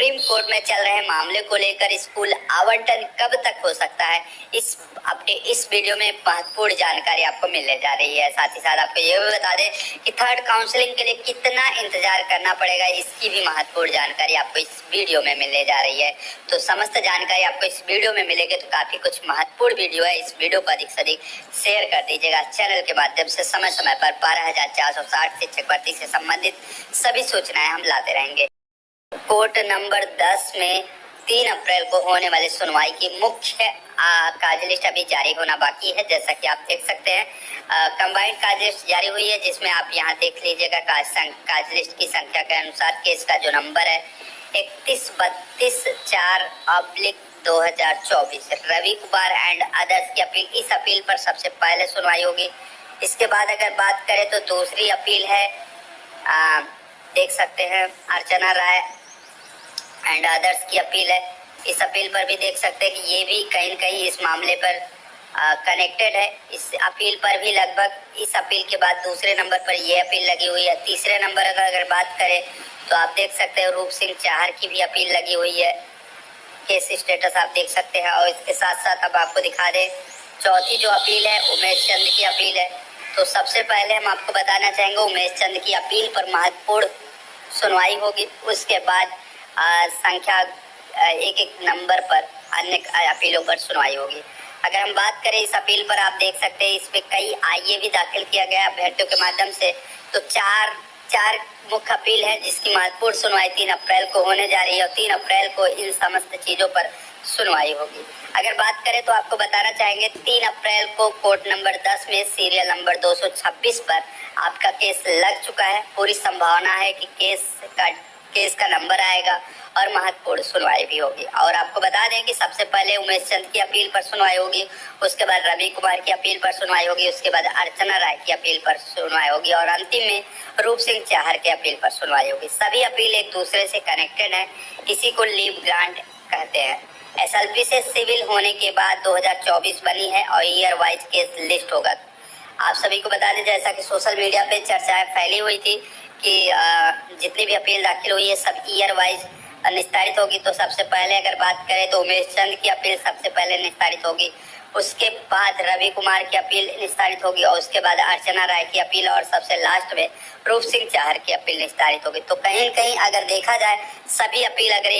Supreme court में चल रहे मामले को लेकर स्कूल आवंटन कब तक हो सकता है, इस वीडियो में महत्वपूर्ण जानकारी आपको मिलने जा रही है। साथ ही साथ आपको ये भी बता दें कि थर्ड काउंसलिंग के लिए कितना इंतजार करना पड़ेगा, इसकी भी महत्वपूर्ण जानकारी आपको इस वीडियो में मिलने जा रही है। तो समस्त जानकारी आपको इस वीडियो में मिलेगी। तो काफी कुछ महत्वपूर्ण वीडियो है, इस वीडियो को अधिक से अधिक शेयर कर दीजिएगा। चैनल के माध्यम से समय समय पर 12,460 शिक्षक भर्ती से संबंधित सभी सूचनाएं हम लाते रहेंगे। कोर्ट नंबर 10 में 3 अप्रैल को होने वाली सुनवाई की मुख्य कार्य लिस्ट अभी जारी होना बाकी है। जैसा कि आप देख सकते हैं, कंबाइंड कार्य लिस्ट जारी हुई है, जिसमें आप यहां देख लीजिएगा कार्य लिस्ट की संख्या के अनुसार केस का जो नंबर है 3132/4/2024 रवि कुमार एंड अदर्स की अपील। इस अपील पर सबसे पहले सुनवाई होगी। इसके बाद अगर बात करें तो दूसरी अपील है, देख सकते हैं अर्चना राय एंड अदर्स की अपील है। इस अपील पर भी देख सकते हैं कि ये भी कहीं न कहीं इस मामले पर कनेक्टेड है। इस अपील पर भी लगभग इस अपील के बाद दूसरे नंबर पर ये अपील लगी हुई है। तीसरे नंबर अगर बात करें तो आप देख सकते हैं रूप सिंह चाहर की भी अपील लगी हुई है। केस स्टेटस आप देख सकते हैं। और इसके साथ साथ अब आपको दिखा दें चौथी जो अपील है उमेश चंद की अपील है। तो सबसे पहले हम आपको बताना चाहेंगे उमेश चंद की अपील पर महत्वपूर्ण सुनवाई होगी। उसके बाद संख्या एक नंबर पर अन्य अपीलों पर सुनवाई होगी। अगर हम बात करें इस अपील पर, आप देख सकते हैं इस पे कई आईए भी दाखिल किया गया अभ्यर्थियों के माध्यम से। तो चार मुख्य अपील है, जिसकी महत्वपूर्ण सुनवाई 3 अप्रैल को होने जा रही है और 3 अप्रैल को इन समस्त चीजों पर सुनवाई होगी। अगर बात करें तो आपको बताना चाहेंगे 3 अप्रैल को कोर्ट नंबर 10 में सीरियल नंबर 226 पर आपका केस लग चुका है। पूरी संभावना है कि केस का नंबर आएगा और महत्वपूर्ण सुनवाई भी होगी। और आपको बता दें कि सबसे पहले उमेश चंद की अपील पर सुनवाई होगी, उसके बाद रवि कुमार की अपील पर सुनवाई होगी, उसके बाद अर्चना राय की अपील पर सुनवाई होगी और अंतिम में रूप सिंह चाहर की अपील पर सुनवाई होगी। सभी अपील एक दूसरे से कनेक्टेड है। इसी को लीव ग्रांट कहते हैं। एसएलपी से सिविल होने के बाद 2024 बनी है और ईयर वाइज केस लिस्ट होगा। आप सभी को बता दें, जैसा कि सोशल मीडिया पे चर्चाएं फैली हुई थी कि जितनी भी अपील दाखिल हुई है सब ईयर वाइज निस्तारित होगी। तो सबसे पहले अगर बात करें तो उमेश चंद की अपील सबसे पहले निस्तारित होगी, उसके बाद रवि कुमार की अपील निस्तारित होगी और उसके बाद अर्चना राय की अपील और सबसे लास्ट में रूप सिंह चाहर की अपील निस्तारित होगी। तो कहीं कहीं अगर देखा जाए सभी अपील अगर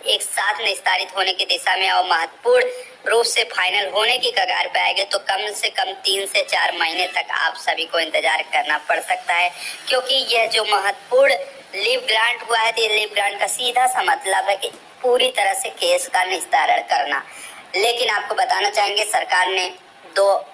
एक साथ निस्तारित होने की दिशा में और महत्वपूर्ण रूप से फाइनल होने की कगार पे आएंगे तो कम से कम 3 से 4 महीने तक आप सभी को इंतजार करना पड़ सकता है, क्योंकि यह जो महत्वपूर्ण लीव ग्रांट हुआ है, तो लीव ग्रांट का सीधा सा मतलब है कि पूरी तरह से केस का निस्तारण करना। लेकिन आपको बताना चाहेंगे सरकार ने दो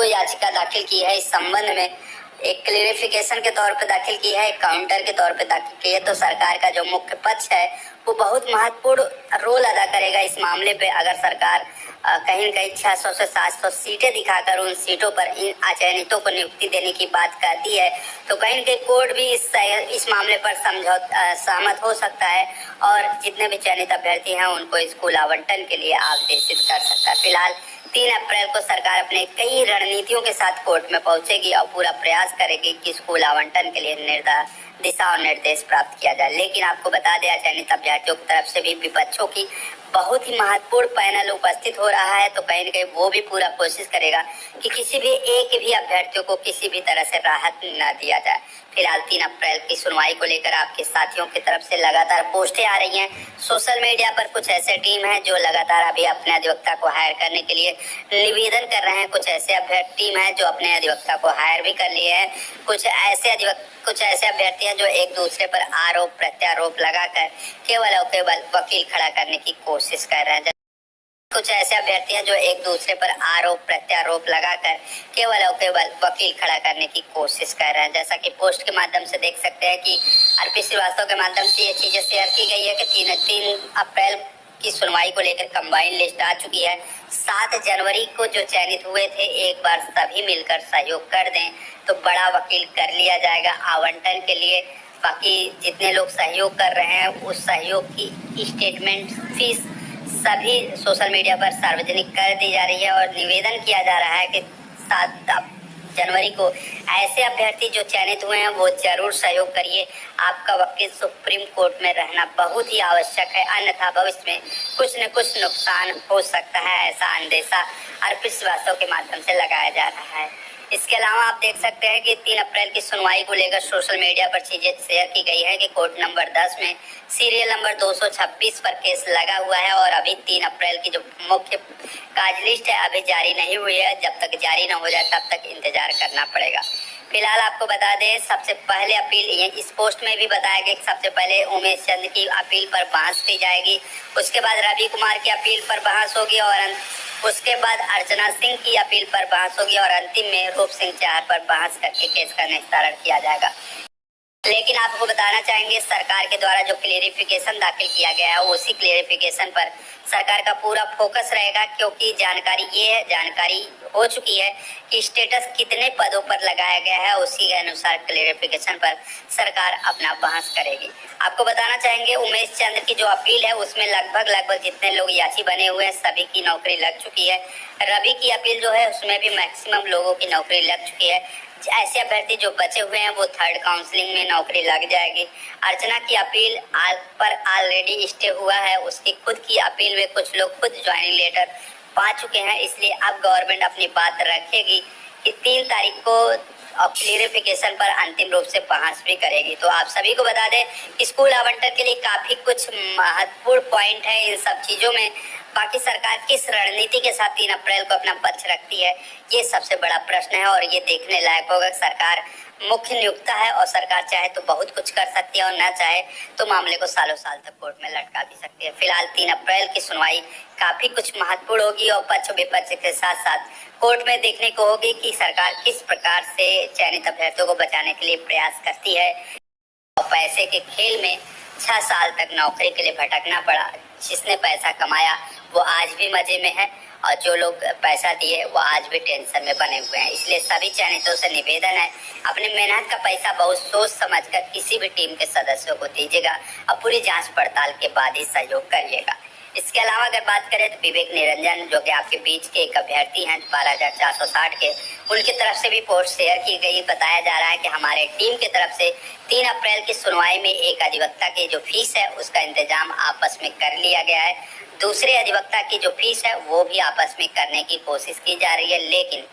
याचिका दाखिल की है इस संबंध में। एक क्लेरिफिकेशन के तौर पे दाखिल की है, एक काउंटर के तौर पे दाखिल की है। तो सरकार का जो मुख्य पक्ष है वो बहुत महत्वपूर्ण रोल अदा करेगा इस मामले पे। अगर सरकार कहीं न कहीं 600 से 700 सीटें दिखाकर उन सीटों पर इन अचयनितों को नियुक्ति देने की बात करती है तो कहीं न कहीं कोर्ट भी इस मामले पर सहमत हो सकता है और जितने भी चयनित अभ्यर्थी हैं उनको स्कूल आवंटन के लिए आदेशित कर सकता है। फिलहाल 3 अप्रैल को सरकार अपने कई रणनीतियों के साथ कोर्ट में पहुंचेगी और पूरा प्रयास करेगी कि स्कूल आवंटन के लिए दिशा और निर्देश प्राप्त किया जाए। लेकिन आपको बता दें चयनित अभ्यर्थियों की तरफ से भी विपक्षों की बहुत ही महत्वपूर्ण पैनल उपस्थित हो रहा है। तो कहीं न कहीं वो भी पूरा कोशिश करेगा कि किसी भी एक भी अभ्यर्थियों को किसी भी तरह से राहत न दिया जाए। फिलहाल 3 अप्रैल की सुनवाई को लेकर आपके साथियों की तरफ से लगातार पोस्टें आ रही हैं। सोशल मीडिया पर कुछ ऐसे टीम है जो लगातार अभी अपने अधिवक्ता को हायर करने के लिए निवेदन कर रहे हैं। कुछ ऐसे टीम है जो अपने अधिवक्ता को हायर भी कर लिए हैं। कुछ ऐसे अभ्यर्थी हैं जो एक दूसरे पर आरोप प्रत्यारोप लगाकर केवल और केवल वकील खड़ा करने की कोशिश कर रहे हैं। कुछ ऐसे अभ्यर्थी हैं जो एक दूसरे पर आरोप प्रत्यारोप लगाकर केवल और केवल वकील खड़ा करने की कोशिश कर रहे हैं। जैसा कि पोस्ट के माध्यम से देख सकते हैं कि आरपी श्रीवास्तव के माध्यम से ये चीजें शेयर की गई है कि 3 अप्रैल की सुनवाई को लेकर कंबाइंड लिस्ट आ चुकी है। 7 जनवरी को जो चयनित हुए थे एक बार सभी मिलकर सहयोग कर दें तो बड़ा वकील कर लिया जाएगा आवंटन के लिए। बाकी जितने लोग सहयोग कर रहे हैं उस सहयोग की स्टेटमेंट फीस सभी सोशल मीडिया पर सार्वजनिक कर दी जा रही है और निवेदन किया जा रहा है कि जनवरी को ऐसे अभ्यर्थी जो चयनित हुए हैं वो जरूर सहयोग करिए। आपका वकील सुप्रीम कोर्ट में रहना बहुत ही आवश्यक है, अन्यथा भविष्य में कुछ न कुछ नुकसान हो सकता है, ऐसा अंदेशा अर्पित श्रीवास्तव के माध्यम से लगाया जा रहा है। इसके अलावा आप देख सकते हैं कि 3 अप्रैल की सुनवाई को लेकर सोशल मीडिया पर चीजें शेयर की गई है कि कोर्ट नंबर 10 में सीरियल नंबर 226 पर केस लगा हुआ है और अभी 3 अप्रैल की जो मुख्य काज लिस्ट है अभी जारी नहीं हुई है। जब तक जारी न हो जाए तब तक इंतजार करना पड़ेगा। फिलहाल आपको बता दें, सबसे पहले अपील इस पोस्ट में भी बताया गया कि सबसे पहले उमेश चंद की अपील पर बहस की जाएगी, उसके बाद रवि कुमार की अपील पर बहस होगी और उसके बाद अर्चना सिंह की अपील पर बहस होगी और अंतिम में रूप सिंह चाहर पर बहस करके केस का निस्तारण किया जाएगा। लेकिन आपको बताना चाहेंगे, सरकार के द्वारा जो क्लेरिफिकेशन दाखिल किया गया है उसी क्लेरिफिकेशन पर सरकार का पूरा फोकस रहेगा, क्योंकि जानकारी हो चुकी है कि स्टेटस कितने पदों पर लगाया गया है, उसी के अनुसार क्लेरिफिकेशन पर सरकार अपना बहस करेगी। आपको बताना चाहेंगे, उमेश चंद्र की जो अपील है उसमें लगभग जितने लोग याची बने हुए हैं सभी की नौकरी लग चुकी है। रवि की अपील जो है उसमें भी मैक्सिमम लोगों की नौकरी लग चुकी है। ऐसे अभ्यर्थी जो बचे हुए हैं वो 3rd काउंसलिंग में नौकरी लग जाएगी। अर्चना की अपील पर ऑलरेडी स्टे हुआ है, उसकी खुद की अपील में कुछ लोग खुद ज्वाइनिंग लेटर पा चुके हैं, इसलिए अब गवर्नमेंट अपनी बात रखेगी कि 3 तारीख को क्लियरिफिकेशन पर अंतिम रूप से बहस भी करेगी। तो आप सभी को बता दें कि स्कूल आवंटन के लिए काफी कुछ महत्वपूर्ण पॉइंट है इन सब चीजों में। बाकी सरकार किस रणनीति के साथ 3 अप्रैल को अपना पक्ष रखती है, ये सबसे बड़ा प्रश्न है और ये देखने लायक होगा। सरकार मुख्य नियुक्ता है और सरकार चाहे तो बहुत कुछ कर सकती है और न चाहे तो मामले को सालों साल तक कोर्ट में लटका भी सकती है। फिलहाल 3 अप्रैल की सुनवाई काफी कुछ महत्वपूर्ण होगी और पक्ष विपक्ष के साथ साथ कोर्ट में देखने को होगी कि सरकार किस प्रकार से चयनित अभ्यर्थियों को बचाने के लिए प्रयास करती है। और पैसे के खेल में 6 साल तक नौकरी के लिए भटकना पड़ा। जिसने पैसा कमाया वो आज भी मजे में है और जो लोग पैसा दिए वो आज भी टेंशन में बने हुए हैं। इसलिए सभी चयनितों से निवेदन है, अपने मेहनत का पैसा बहुत सोच समझकर किसी भी टीम के सदस्यों को दीजिएगा और पूरी जांच पड़ताल के बाद ही सहयोग करिएगा। इसके अलावा अगर बात करें तो विवेक निरंजन जो कि आपके बीच के एक अभ्यर्थी हैं 12,460 के, उनकी तरफ से भी पोस्ट शेयर की गई। बताया जा रहा है कि हमारे टीम की तरफ से 3 अप्रैल की सुनवाई में एक अधिवक्ता की जो फीस है उसका इंतजाम आपस में कर लिया गया है। दूसरे अधिवक्ता की जो फीस है वो भी आपस में करने की कोशिश की जा रही है, लेकिन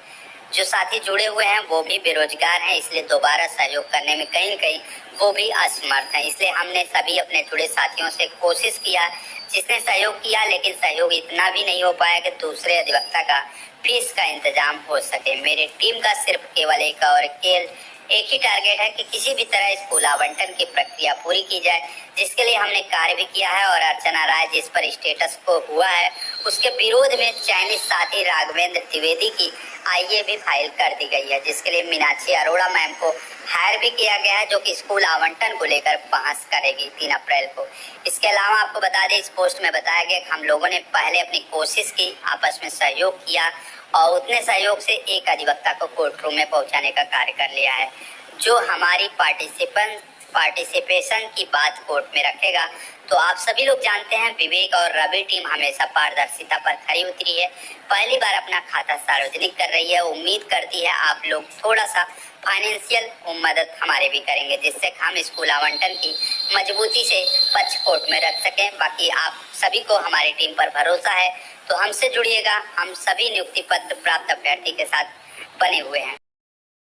जो साथी जुड़े हुए हैं वो भी बेरोजगार हैं, इसलिए दोबारा सहयोग करने में कहीं न कहीं वो भी असमर्थ हैं। इसलिए हमने सभी अपने जुड़े साथियों से कोशिश किया, जिसने सहयोग किया, लेकिन सहयोग इतना भी नहीं हो पाया कि दूसरे अधिवक्ता का फीस का इंतजाम हो सके। मेरी टीम का सिर्फ केवल एक ही टारगेट है कि किसी भी तरह स्कूल आवंटन की प्रक्रिया पूरी की जाए, जिसके लिए हमने कार्य भी किया है। और अर्चना राय जिस पर स्टेटस को हुआ है उसके विरोध में चयनित साथी राघवेंद्र द्विवेदी की आईए भी फाइल कर दी गई है, जिसके लिए मीनाक्षी अरोड़ा मैम को हायर भी किया गया है, जो कि स्कूल आवंटन को लेकर बहस करेगी 3 अप्रैल को। इसके अलावा आपको बता दें, इस पोस्ट में बताया गया कि हम लोगों ने पहले अपनी कोशिश की, आपस में सहयोग किया और उतने सहयोग से एक अधिवक्ता को कोर्ट रूम में पहुंचाने का कार्य कर लिया है। जो हमारी पार्टिसिपेशन की बात कोर्ट में रखेगा। तो आप सभी लोग जानते हैं विवेक और रवि टीम हमेशा पारदर्शिता पर खरी उतरी है, पहली बार अपना खाता सार्वजनिक कर रही है। उम्मीद करती है आप लोग थोड़ा सा फाइनेंशियल मदद हमारे भी करेंगे, जिससे हम स्कूल आवंटन की मजबूती से पक्ष कोर्ट में रख सकें। बाकी आप सभी को हमारी टीम पर भरोसा है, तो हमसे जुड़िएगा। हम सभी नियुक्ति पत्र प्राप्त अभ्यर्थी के साथ बने हुए हैं।